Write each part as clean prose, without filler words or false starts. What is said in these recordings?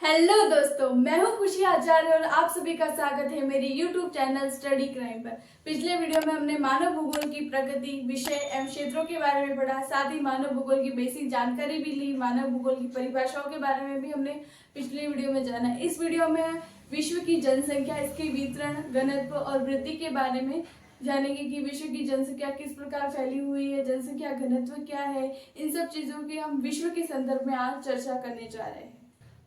Hello दोस्तों, मैं हूं खुशी आचार्य और आप सभी का स्वागत है मेरी YouTube चैनल स्टडी क्राइम पर। पिछले वीडियो में हमने मानव भूगोल की प्रकृति, विषय एवं क्षेत्रों के बारे में पढ़ा, साथ ही मानव भूगोल की बेसिक जानकारी भी ली। मानव भूगोल की परिभाषाओं के बारे में भी हमने पिछले वीडियो में जाना। इस वीडियो में विश्व की जनसंख्या, इसके वितरण, घनत्व और वृद्धि के बारे में जानेंगे कि विश्व की जनसंख्या किस प्रकार फैली हुई है, जनसंख्या घनत्व क्या है। इन सब चीजों की हम विश्व के संदर्भ में आज चर्चा करने जा रहे हैं।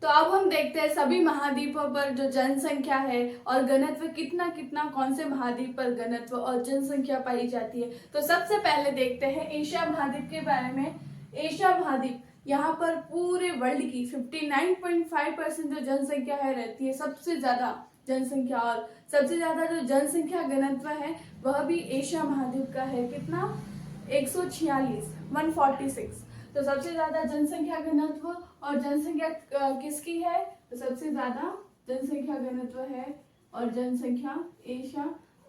तो अब हम देखते हैं सभी महाद्वीपों पर जो जनसंख्या है और घनत्व कितना कितना कौन से महाद्वीप पर घनत्व और जनसंख्या पाई जाती है। तो सबसे पहले देखते हैं एशिया महाद्वीप के बारे में। एशिया महाद्वीप, यहाँ पर पूरे वर्ल्ड की 59.5% जो जनसंख्या है रहती है, सबसे ज्यादा जनसंख्या। और सबसे ज्यादा जो जनसंख्या घनत्व है वह भी एशिया महाद्वीप का है। कितना? 146, 146। तो सबसे ज्यादा जनसंख्या घनत्व और जनसंख्या किसकी है? तो सबसे ज्यादा जनसंख्या घनत्व है और जनसंख्या एशिया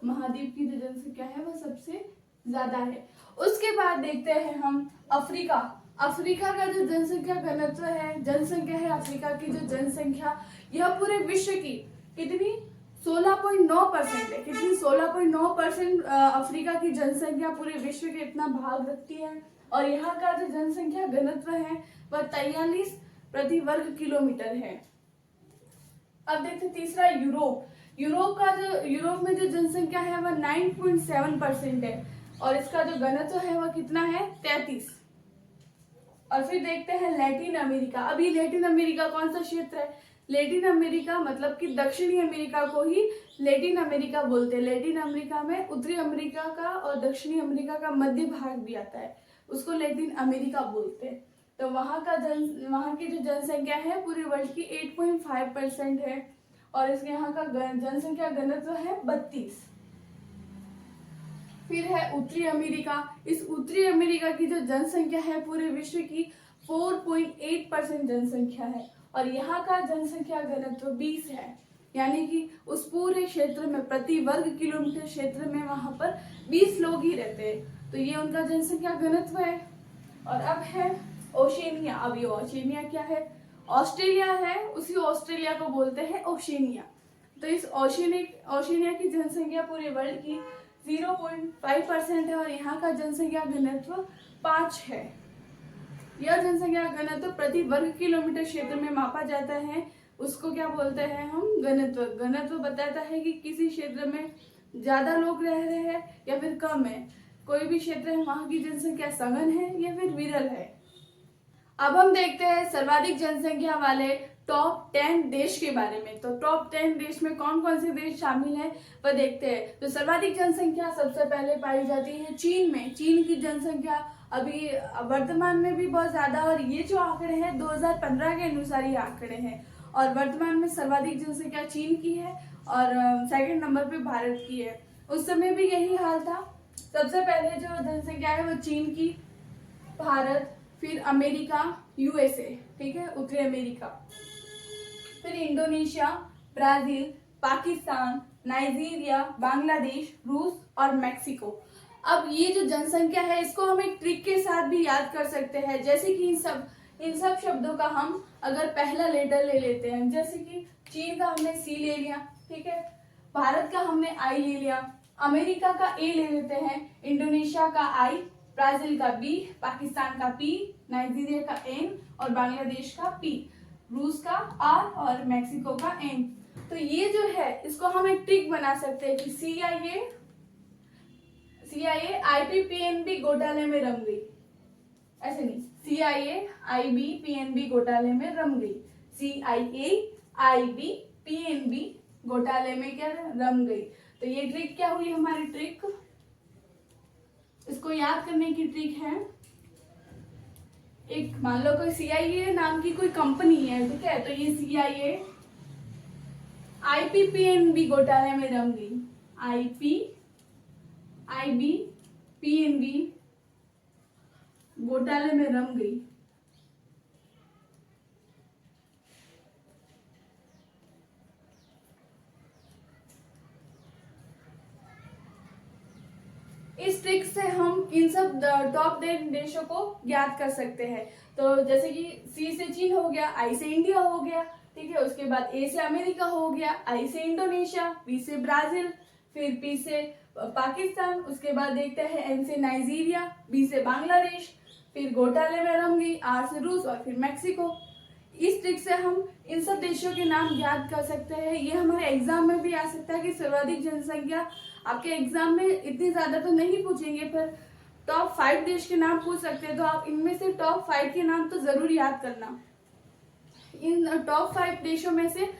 महाद्वीप की जो जनसंख्या है वह सबसे ज्यादा है। उसके बाद देखते हैं हम अफ्रीका। अफ्रीका का जो जनसंख्या घनत्व है, जनसंख्या है अफ्रीका की जो जनसंख्या, यह पूरे विश्व की कितनी? 16.9% है। कितनी? 16.9% अफ्रीका की जनसंख्या पूरे विश्व के इतना भाग रखती है। और यहाँ का जो जनसंख्या घनत्व है वह 43 प्रति वर्ग किलोमीटर है। अब देखते तीसरा यूरोप। यूरोप में जो जनसंख्या है वह 9.7% है और इसका जो घनत्व है वह कितना है? 33। और फिर देखते हैं लैटिन अमेरिका। अभी लैटिन अमेरिका कौन सा क्षेत्र है? लैटिन अमेरिका मतलब कि दक्षिणी अमेरिका को ही लैटिन अमेरिका बोलते हैं। लैटिन अमेरिका में उत्तरी अमेरिका का और दक्षिणी अमेरिका का मध्य भाग भी आता है, उसको लैटिन अमेरिका बोलते हैं। तो वहाँ की जो जनसंख्या है पूरे वर्ल्ड की 8.5% है और इसके यहाँ का जनसंख्या घनत्व है 32। फिर है उत्तरी अमेरिका। इस उत्तरी अमेरिका की जो जनसंख्या है पूरे विश्व की 4.8% जनसंख्या है और यहाँ का जनसंख्या घनत्व 20 है। यानी कि उस पूरे क्षेत्र में, प्रति वर्ग किलोमीटर क्षेत्र में वहां पर 20 लोग ही रहते हैं। तो ये उनका जनसंख्या घनत्व है। और अब है ओशेनिया। अब ये ओशेनिया क्या है? ऑस्ट्रेलिया है, उसी ऑस्ट्रेलिया को बोलते हैं ओशेनिया। तो इस ओशेनिया की जनसंख्या पूरे वर्ल्ड की 0.5% है और यहाँ का जनसंख्या घनत्व 5 है। यह जनसंख्या घनत्व प्रति वर्ग किलोमीटर क्षेत्र में मापा जाता है। उसको क्या बोलते हैं हम? घनत्व। घनत्व बताता है कि किसी क्षेत्र में ज्यादा लोग रह रहे हैं या फिर कम है। कोई भी क्षेत्र है वहां की जनसंख्या सघन है या फिर विरल है। अब हम देखते हैं सर्वाधिक जनसंख्या वाले टॉप 10 देश के बारे में। तो टॉप 10 देश में कौन कौन से देश शामिल हैं वह देखते हैं। तो सर्वाधिक जनसंख्या सबसे पहले पाई जाती है चीन में। चीन की जनसंख्या अभी वर्तमान में भी बहुत ज्यादा, और ये जो आंकड़े हैं 2015 के अनुसार ये आंकड़े हैं। और वर्तमान में सर्वाधिक जनसंख्या चीन की है और सेकंड नंबर पे भारत की है। उस समय भी यही हाल था। सबसे पहले जो जनसंख्या है वो चीन की, भारत, फिर अमेरिका, यूएसए, ठीक है, उत्तरी अमेरिका, फिर Indonesia, Brazil, Pakistan, Nigeria, Bangladesh, रूस और मैक्सिको। अब ये जो जनसंख्या है इसको हम एक ट्रिक के साथ भी याद कर सकते हैं। जैसे कि इन सब शब्दों का हम अगर पहला लेटर ले लेते हैं, जैसे कि चीन का हमने सी ले लिया, ठीक है, भारत का हमने आई ले लिया, अमेरिका का ए ले लेते हैं, इंडोनेशिया का आई, ब्राजील का बी, पाकिस्तान का पी, नाइजीरिया का एन और बांग्लादेश का पी, रूस का आर और मैक्सिको का एन। तो ये जो है इसको हम एक ट्रिक बना सकते हैं कि CIA IB-PNB घोटाले में रम गई। ऐसे नहीं, CIA IB-PNB घोटाले में रम गई। CIA IB-PNB घोटाले में क्या रम गई। तो ये ट्रिक क्या हुई हमारी? ट्रिक, इसको याद करने की ट्रिक है। एक मान लो कोई CIA नाम की कोई कंपनी है, ठीक है, तो ये CIA IB-PNB घोटाले में रम गई। IB-PNB घोटाले में रम गई। इस ट्रिक से हम इन सब टॉप 10 देशों को ज्ञात कर सकते हैं। तो जैसे कि सी से चीन हो गया, आई से इंडिया हो गया, ठीक है। उसके बाद ए से अमेरिका हो गया, आई से इंडोनेशिया, बी से ब्राजील, फिर पी से पाकिस्तान, उसके बाद देखते हैं एन से नाइजीरिया, बी से बांग्लादेश, फिर घोटाले में रहूंगी, आर से रूस और फिर मैक्सिको। इस ट्रिक से हम इन सब देशों के नाम याद कर सकते हैं। ये हमारे एग्जाम में भी आ सकता है कि सर्वाधिक जनसंख्या, आपके एग्जाम में इतनी ज्यादा तो नहीं पूछेंगे पर टॉप 5 देश के नाम पूछ सकते हैं, तो आप इनमें से टॉप 5 के नाम तो जरूर याद करना। इन टॉप 5 देशों में से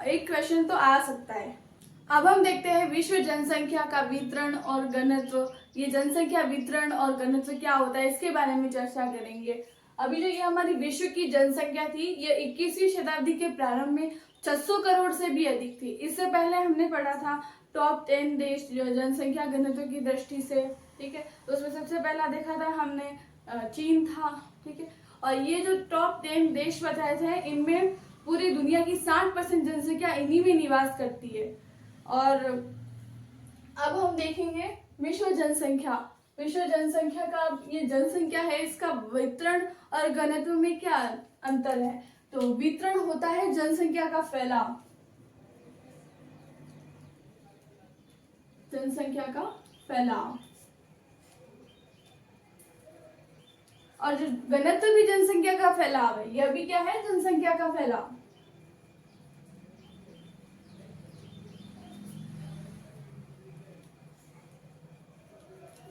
एक क्वेश्चन तो आ सकता है। अब हम देखते हैं विश्व जनसंख्या का वितरण और घनत्व। ये जनसंख्या वितरण और घनत्व क्या होता है, इसके बारे में चर्चा करेंगे। अभी जो ये हमारी विश्व की जनसंख्या थी, ये 21वीं शताब्दी के प्रारंभ में 600 करोड़ से भी अधिक थी। इससे पहले हमने पढ़ा था टॉप 10 देश जो जनसंख्या घनत्व की दृष्टि से, ठीक है। तो उसमें सबसे पहला देखा था हमने चीन था, ठीक है। और ये जो टॉप 10 देश बताए थे, इनमें पूरी दुनिया की 60% जनसंख्या इन्हीं में निवास करती है। और अब हम देखेंगे विश्व जनसंख्या। विश्व जनसंख्या का ये जनसंख्या है, इसका वितरण और घनत्व में क्या अंतर है। तो वितरण होता है जनसंख्या का फैलाव, जनसंख्या का फैलाव, और जो घनत्व भी जनसंख्या का फैलाव है, यह भी क्या है, जनसंख्या का फैलाव।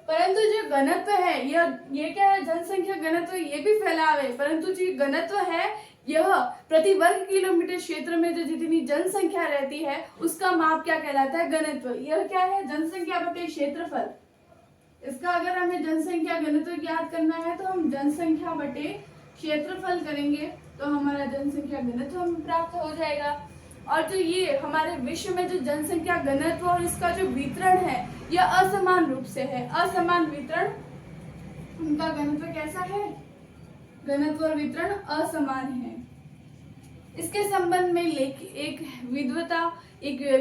परंतु जो घनत्व है, ये क्या है, जनसंख्या घनत्व ये भी फैलाव है, परंतु जो घनत्व है यह प्रति वर्ग किलोमीटर क्षेत्र में जो जितनी जनसंख्या रहती है उसका माप क्या कहलाता है, घनत्व। यह क्या है, जनसंख्या बटे क्षेत्रफल। इसका अगर हमें जनसंख्या घनत्व ज्ञात करना है तो हम जनसंख्या बटे क्षेत्रफल करेंगे तो हमारा जनसंख्या घनत्व हमें प्राप्त हो जाएगा। और जो ये हमारे विश्व में जो जनसंख्या घनत्व और इसका जो वितरण है यह असमान रूप से है, असमान वितरण। उनका घनत्व कैसा है, घनत्व और वितरण असमान है। इसके संबंध में एक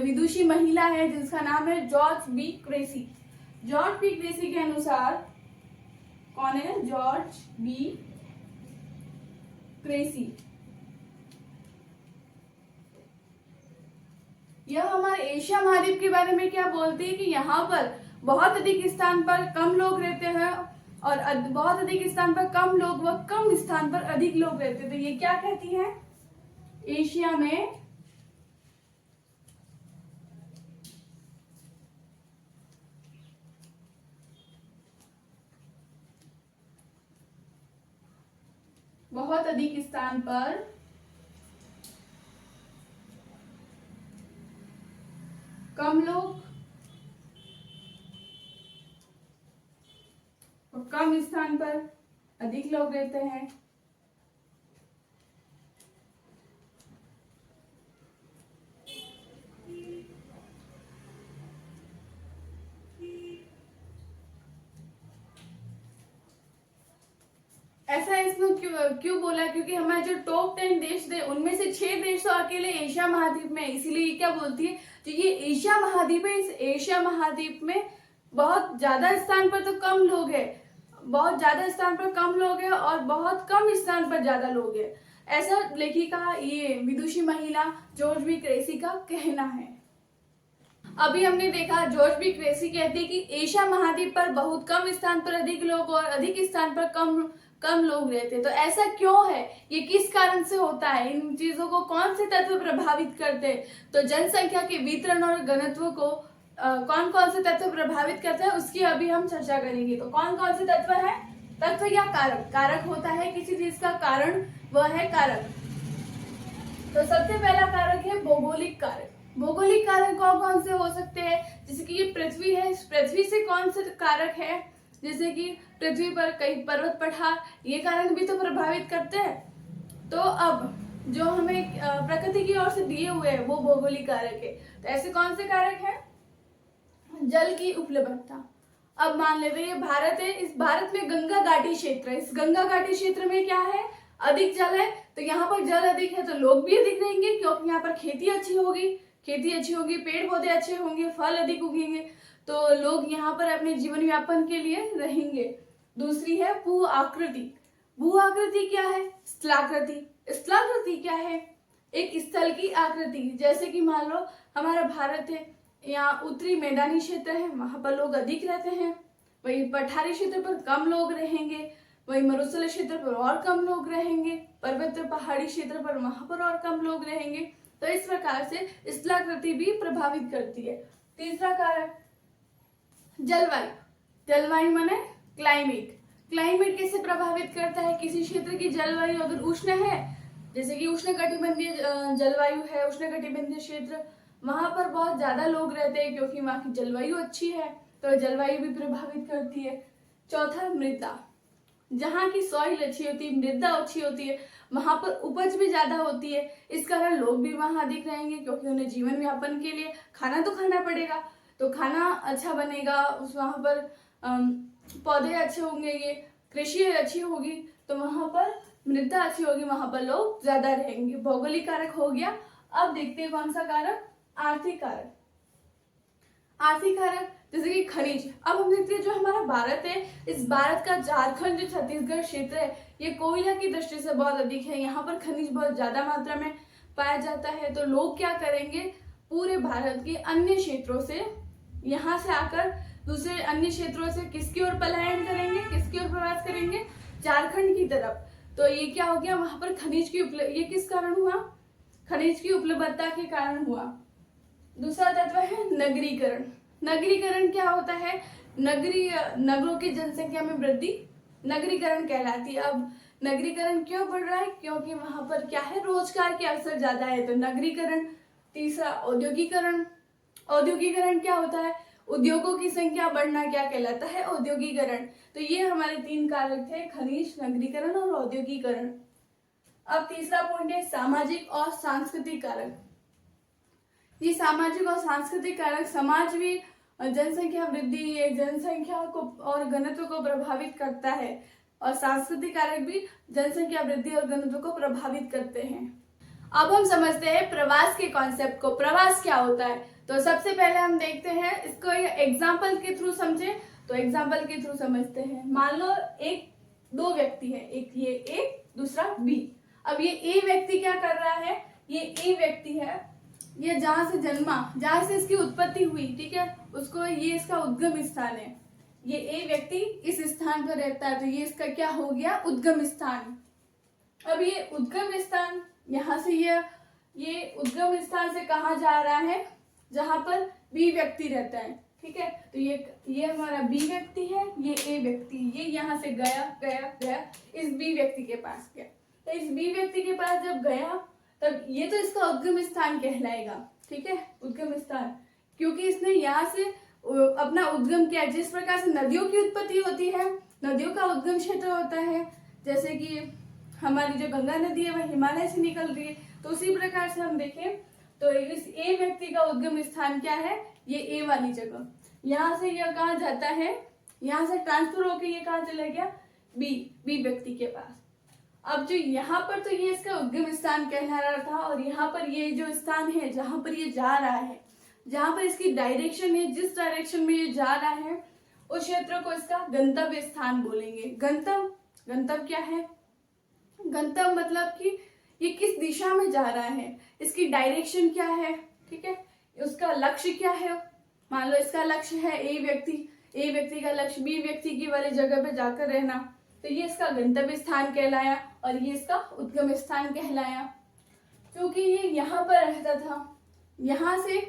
विदुषी महिला है जिसका नाम है George B Cressey. George B Cressey के अनुसार, कौन है, जॉर्ज बी क्रेसी, यह हमारे एशिया महाद्वीप के बारे में क्या बोलती है कि यहाँ पर बहुत अधिक स्थान पर कम लोग रहते हैं और बहुत अधिक स्थान पर कम लोग व कम स्थान पर अधिक लोग रहते हैं। तो ये क्या कहती है, एशिया में बहुत अधिक स्थान पर कम लोग और कम स्थान पर अधिक लोग रहते हैं। ऐसा इसमें क्यों बोला, क्योंकि हमारे जो टॉप 10 देश थे उनमें से 6 देश तो अकेले एशिया महाद्वीप में, इसीलिए क्या बोलती है, जो ये एशिया महाद्वीप है, इस एशिया महाद्वीप में बहुत ज्यादा स्थान पर तो कम लोग हैं, बहुत ज्यादा स्थान पर कम लोग हैं और बहुत कम स्थान पर ज्यादा लोग हैं। ऐसा लेखिका ये विदुषी महिला जॉर्ज बी क्रेसी का कहना है। अभी हमने देखा जॉर्ज बी क्रेसी कहती है कि एशिया महाद्वीप पर बहुत कम स्थान पर अधिक लोग और अधिक स्थान पर कम लोग रहते। तो ऐसा क्यों है, ये किस कारण से होता है, इन चीजों को कौन से तत्व प्रभावित करते हैं। तो जनसंख्या के वितरण और घनत्व को कौन कौन से तत्व प्रभावित करते हैं उसकी अभी हम चर्चा करेंगे। तो कौन कौन से तत्व है, तत्व या कारक। कारक होता है किसी चीज का कारण, वह है कारक। तो सबसे पहला कारक है भौगोलिक कारक। भौगोलिक कारक कौन कौन से हो सकते हैं, जैसे कि ये पृथ्वी है, पृथ्वी से कौन से कारक है, जैसे कि पृथ्वी पर कई पर्वत पठार, ये कारक भी तो प्रभावित करते हैं। तो अब जो हमें प्रकृति की ओर से दिए हुए हैं वो भौगोलिक कारक है। तो ऐसे कौन से कारक हैं, जल की उपलब्धता। अब मान लेते ये भारत है, इस भारत में गंगा घाटी क्षेत्र है, इस गंगा घाटी क्षेत्र में क्या है, अधिक जल है। तो यहाँ पर जल अधिक है तो लोग भी अधिक रहेंगे क्योंकि यहाँ पर खेती अच्छी होगी, खेती अच्छी होगी, पेड़ पौधे अच्छे होंगे, फल अधिक उगेंगे, तो लोग यहाँ पर अपने जीवन यापन के लिए रहेंगे। दूसरी है भू आकृति। भू आकृति क्या है? स्थलाकृति। स्थलाकृति क्या है? एक स्थल की आकृति। जैसे कि मान लो हमारा भारत है, यहाँ उत्तरी मैदानी क्षेत्र है, वहां पर लोग अधिक रहते हैं, वही पठारी क्षेत्र पर कम लोग रहेंगे, वही मरुस्थल क्षेत्र पर और कम लोग रहेंगे, पर्वत पहाड़ी क्षेत्र पर वहां पर और कम लोग रहेंगे। तो इस प्रकार से स्थलाकृति भी प्रभावित करती है। तीसरा कारक जलवायु। जलवायु माने क्लाइमेट। क्लाइमेट कैसे प्रभावित करता है? किसी क्षेत्र की जलवायु अगर उष्ण है, जैसे कि उष्णकटिबंधीय जलवायु है, उष्णकटिबंधीय क्षेत्र, वहां पर बहुत ज्यादा लोग रहते हैं क्योंकि वहां की जलवायु अच्छी है, तो जलवायु भी प्रभावित करती है। चौथा मृदा। जहाँ की सॉइल अच्छी होती है, मृदा अच्छी होती है, वहां पर उपज भी ज्यादा होती है, इस कारण लोग भी वहां अधिक रहेंगे क्योंकि उन्हें जीवन यापन के लिए खाना तो खाना पड़ेगा, तो खाना अच्छा बनेगा, उस वहां पर पौधे अच्छे होंगे, ये कृषि अच्छी होगी, तो वहां पर मृदा अच्छी होगी, वहां पर लोग ज्यादा रहेंगे। भौगोलिक कारक हो गया। अब देखते हैं कौन सा कारक? आर्थिक कारक। आर्थिक कारक जैसे कि खनिज। अब हम देखते हैं जो हमारा भारत है, इस भारत का झारखंड जो छत्तीसगढ़ क्षेत्र है, ये कोयला की दृष्टि से बहुत अधिक है, यहाँ पर खनिज बहुत ज्यादा मात्रा में पाया जाता है। तो लोग क्या करेंगे? पूरे भारत के अन्य क्षेत्रों से यहाँ से आकर दूसरे अन्य क्षेत्रों से किसकी ओर पलायन करेंगे, किसकी ओर प्रवास करेंगे? झारखंड की तरफ। तो ये क्या हो गया? वहां पर खनिज की ये किस कारण हुआ? खनिज की उपलब्धता के कारण हुआ। दूसरा तत्व है नगरीकरण। नगरीकरण क्या होता है? नगरों की जनसंख्या में वृद्धि नगरीकरण कहलाती है। अब नगरीकरण क्यों बढ़ रहा है? क्योंकि वहां पर क्या है? रोजगार के अवसर ज्यादा है, तो नगरीकरण। तीसरा औद्योगिकरण। औद्योगिकरण क्या होता है? उद्योगों की संख्या बढ़ना क्या कहलाता है? औद्योगिकरण। तो ये हमारे 3 कारक थे, खनिज, नगरीकरण और औद्योगिकरण। अब तीसरा पॉइंट है सामाजिक और सांस्कृतिक कारक। ये सामाजिक और सांस्कृतिक कारक समाज में जनसंख्या वृद्धि, जनसंख्या को और घनत्व को प्रभावित करता है, और सांस्कृतिक कारक भी जनसंख्या वृद्धि और घनत्व को प्रभावित करते हैं। अब हम समझते हैं प्रवास के कॉन्सेप्ट को। प्रवास क्या होता है? तो सबसे पहले हम देखते हैं इसको एग्जाम्पल के थ्रू समझे, तो एग्जाम्पल के थ्रू समझते हैं। मान लो दो व्यक्ति है, एक ये ए, दूसरा बी। अब ये ए व्यक्ति क्या कर रहा है? ये ए व्यक्ति है, ये जहां से जन्मा, जहां से इसकी उत्पत्ति हुई, ठीक है, उसको ये इसका उद्गम स्थान है। ये ए व्यक्ति इस स्थान पर रहता है, तो ये इसका क्या हो गया? उद्गम स्थान। अब ये उद्गम स्थान, यहाँ से ये उद्गम स्थान से कहा जा रहा है? जहां पर बी व्यक्ति रहता है, ठीक है। तो ये हमारा बी व्यक्ति है, ये ए व्यक्ति, ये यहाँ से गया गया गया इस बी व्यक्ति के पास गया। तो इस बी व्यक्ति के पास जब गया, तब ये तो इसका उद्गम स्थान कहलाएगा, ठीक है, उद्गम स्थान, क्योंकि इसने यहाँ से अपना उद्गम किया। जिस प्रकार से नदियों की उत्पत्ति होती है, नदियों का उद्गम क्षेत्र होता है, जैसे कि हमारी जो गंगा नदी है वह हिमालय से निकल रही है, तो उसी प्रकार से हम देखें तो इस ए व्यक्ति का उद्गम स्थान क्या है? ये ए वाली जगह। यहाँ से यह कहाँ जाता है? यहाँ से ट्रांसफर होकर ये कहाँ चला गया? बी व्यक्ति के पास। अब जो यहाँ पर तो ये इसका उद्गम स्थान कहला रहा था, और यहाँ पर ये जो स्थान है जहां पर ये जा रहा है, जहां पर इसकी डायरेक्शन है, जिस डायरेक्शन में ये जा रहा है, उस क्षेत्र को इसका गंतव्य स्थान बोलेंगे। गंतव्य क्या है? गंतव्य मतलब कि ये किस दिशा में जा रहा है, इसकी डायरेक्शन क्या है, ठीक है, उसका लक्ष्य क्या है। मान लो इसका लक्ष्य है ए व्यक्ति का लक्ष्य बी व्यक्ति की वाली जगह पे जाकर रहना, तो ये इसका गंतव्य स्थान कहलाया और ये इसका उद्गम स्थान कहलाया। क्योंकि ये यहाँ पर रहता था, यहाँ से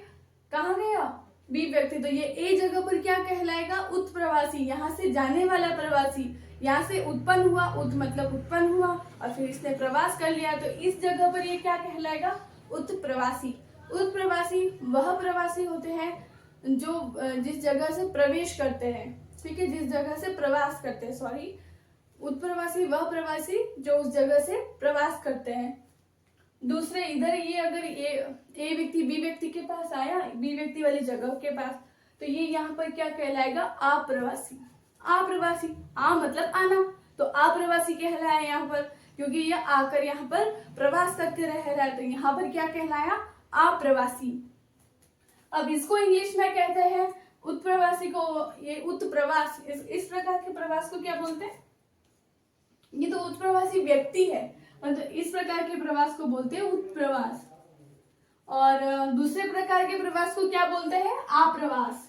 कहाँ गया? बी व्यक्ति, तो ये ए जगह पर क्या कहलाएगा? उत्प्रवासी, यहाँ से जाने वाला प्रवासी। यहाँ से उत्पन्न हुआ, मतलब उत्पन्न हुआ, और फिर इसने प्रवास कर लिया, तो इस जगह पर ये क्या कहलाएगा? उत्प्रवासी। उत्प्रवासी वह प्रवासी होते हैं जो जिस जगह से प्रवेश करते हैं, ठीक है, जिस जगह से प्रवास करते हैं, सॉरी, उत्प्रवासी वह प्रवासी जो उस जगह से प्रवास करते हैं। दूसरे इधर ये अगर ए व्यक्ति बी व्यक्ति के पास आया, बी व्यक्ति वाली जगह के पास, तो ये यहाँ पर क्या कहलाएगा? अप्रवासी। अप्रवासी, आ मतलब आना, तो अप्रवासी कहलाया यहाँ पर, क्योंकि ये आकर यहाँ पर प्रवास करके रह रहा है, तो यहाँ पर क्या कहलाया? अप्रवासी। अब इसको इंग्लिश में कहते हैं उत्प्रवासी को, ये उत्प्रवास, इस प्रकार के प्रवास को क्या बोलते हैं? ये तो उत्प्रवासी व्यक्ति है, मतलब इस प्रकार के प्रवास को बोलते हैं उत्प्रवास। और दूसरे प्रकार के प्रवास को क्या बोलते हैं? आप्रवास।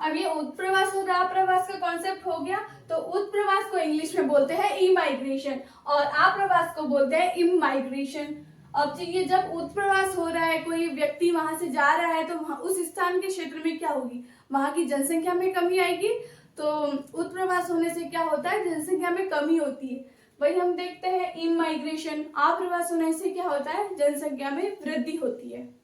अब ये उत्प्रवास और आप्रवास का कॉन्सेप्ट हो गया। तो उत्प्रवास को इंग्लिश में बोलते हैं इमाइग्रेशन और आप्रवास को बोलते हैं इमाइग्रेशन। अब ये जब उत्प्रवास हो रहा है, कोई व्यक्ति वहां से जा रहा है, तो वहां उस स्थान के क्षेत्र में क्या होगी? वहां की जनसंख्या में कमी आएगी। तो उत्प्रवास होने से क्या होता है? जनसंख्या में कमी होती है। वही हम देखते हैं इमाइग्रेशन, आप्रवास होने से क्या होता है? जनसंख्या में वृद्धि होती है।